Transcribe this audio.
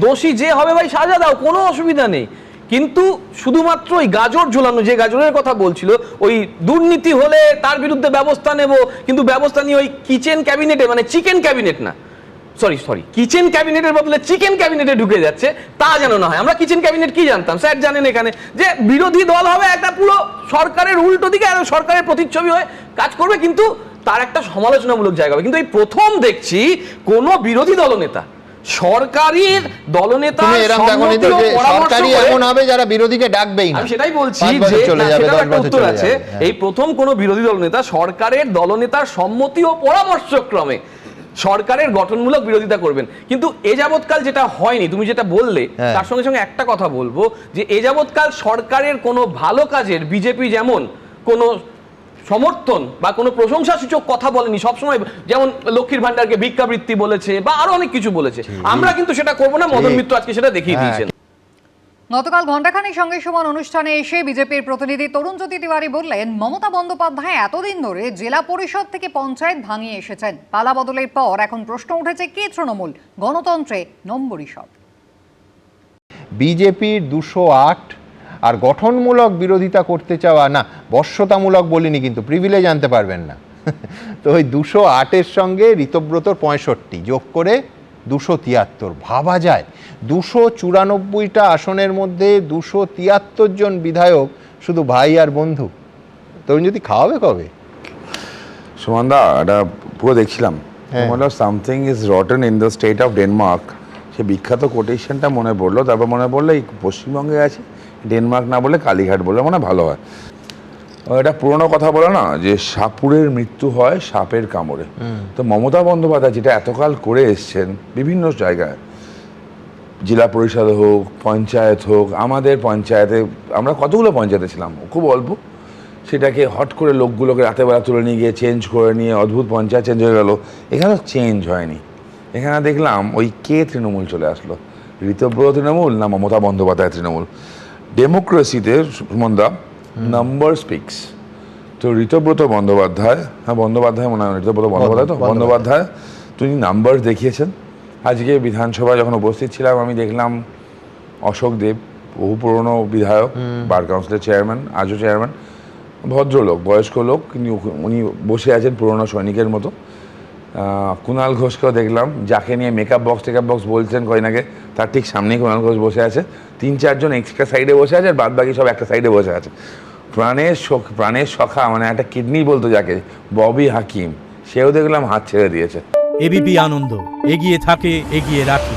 দোষী যে হবে ভাই সাজা দাও, কোনো অসুবিধা নেই। কিন্তু শুধুমাত্র ওই গাজর ঝোলানো, যে গাজরের কথা বলছিল, ওই দুর্নীতি হলে তার বিরুদ্ধে ব্যবস্থা নেব, কিন্তু ব্যবস্থা নিয়ে ওই কিচেন ক্যাবিনেটে, মানে চিকেন ক্যাবিনেট না, সরি কিচেন ক্যাবিনেটের বদলে চিকেন ক্যাবিনেটে ঢুকে যাচ্ছে, তা যেন না হয়। আমরা কিচেন ক্যাবিনেট কি জানতাম, স্যার জানেন এখানে, যে বিরোধী দল হবে একটা পুরো সরকারের উল্টো দিকে আর সরকারের প্রতিচ্ছবি হয়ে কাজ করবে, কিন্তু তার একটা সমালোচনামূলক জায়গা হবে। কিন্তু এই প্রথম দেখছি কোন বিরোধী দলনেতা সরকারের দলনেতা সরকারি এমন হবে যারা বিরোধীকে ডাকবেই না, আমি সেটাই বলছি যে একটা উত্তর আছে। এই প্রথম কোন বিরোধী দলনেতা সরকারের দলনেতার সম্মতি ও পরামর্শক্রমে সরকারের গঠনমূলক বিরোধিতা করবেন। কিন্তু এ যাবৎকাল যেটা হয়নি, তুমি যেটা বললে তার সঙ্গে সঙ্গে একটা কথা বলবো, যে এ যাবৎকাল সরকারের কোনো ভালো কাজের বিজেপি যেমন কোনো সমর্থন বা কোনো প্রশংসাসূচক কথা বলেনি, সবসময় যেমন লক্ষ্মীর ভান্ডারকে ভিক্ষাবৃত্তি বলেছে বা আরো অনেক কিছু বলেছে, আমরা কিন্তু সেটা করবো না। মদন মিত্র আজকে সেটা দেখিয়ে দিয়েছেন। গতকাল ঘণ্টাখানেক সঙ্গে সমান অনুষ্ঠানে এসে বিজেপির প্রতিনিধি তরুণজ্যোতি তিওয়ারি বললেন, মমতা বন্দ্যোপাধ্যায় এতদিন ধরে জেলা পরিষদ থেকে পঞ্চায়েত ভাঙিয়ে এসেছেন। পালা বদলের পর এখন প্রশ্ন উঠেছে, কে তৃণমূল? গণতন্ত্রে নম্বরই সব। বিজেপির 208 আর গঠনমূলক বিরোধিতা করতে চাওয়া, না বশ্যতামূলক বলিনি, কিন্তু প্রিভিলেজ আনতে পারবেন না। তো ওই 208-এর সঙ্গে ঋতব্রতর 65 যোগ করে 273, ভাবা যায় 294টা আসনের মধ্যে 273 জন বিধায়ক শুধু ভাই আর বন্ধু। তরুণ যদি খাওয়াবে কবে? সুমনদা, এটা পুরো দেখছিলাম, something is rotten in the state of Denmark. সে বিখ্যাত কোটেশনটা মনে পড়লো, তারপর মনে পড়লো এই পশ্চিমবঙ্গে আছে, ডেনমার্ক না বলে কালীঘাট বলে মনে ভালো হয়। এটা পুরোনো কথা বলে না, যে সাপুরের মৃত্যু হয় সাপের কামড়ে। তো মমতা বন্দ্যোপাধ্যায় যেটা এতকাল করে এসছেন বিভিন্ন জায়গায়, জেলা পরিষদ হোক, পঞ্চায়েত হোক, আমাদের পঞ্চায়েতে আমরা কতগুলো পঞ্চায়েতে ছিলাম, খুব অল্প, সেটাকে হট করে লোকগুলোকে রাতেবেলা তুলে নিয়ে গিয়ে চেঞ্জ করে নিয়ে অদ্ভুত পঞ্চায়েত চেঞ্জ হয়ে গেল। এখানে চেঞ্জ হয়নি, এখানে দেখলাম ওই কে তৃণমূল চলে আসলো, ঋতব্রত তৃণমূল না মমতা বন্দ্যোপাধ্যায় তৃণমূল। ডেমোক্রেসিতে সুমনদা নাম্বার স্পিক্স। তো ঋতব্রত বন্দ্যোপাধ্যায়, হ্যাঁ বন্দ্যোপাধ্যায় মনে হয়, ঋতব্রত বন্দ্যোপাধ্যায়, তো বন্দ্যোপাধ্যায় তিনি নাম্বার দেখিয়েছেন। আজকে বিধানসভায় যখন উপস্থিত ছিলাম আমি দেখলাম অশোক দেব, বহু পুরনো বিধায়ক, বার কাউন্সিলের চেয়ারম্যান, আজও চেয়ারম্যান, ভদ্রলোক, বয়স্ক লোক, কিন্তু উনি বসে আছেন পুরনো সৈনিকের মতো। কুণাল ঘোষকেও দেখলাম, যাকে নিয়ে মেকআপ বক্স বলছেন কদিন আগে, তার ঠিক সামনেই কুণাল ঘোষ বসে আছে। 3-4 জন এক্সট্রা সাইডে বসে আছে, আর বাদ বাকি সব একটা সাইডে বসে আছে। প্রাণের সখা, মানে একটা কিডনি বলতো যাকে, ববি হাকিম, সেও দেখলাম হাত ছেড়ে দিয়েছে। এবিপি আনন্দ, এগিয়ে থাকে, এগিয়ে রাখে।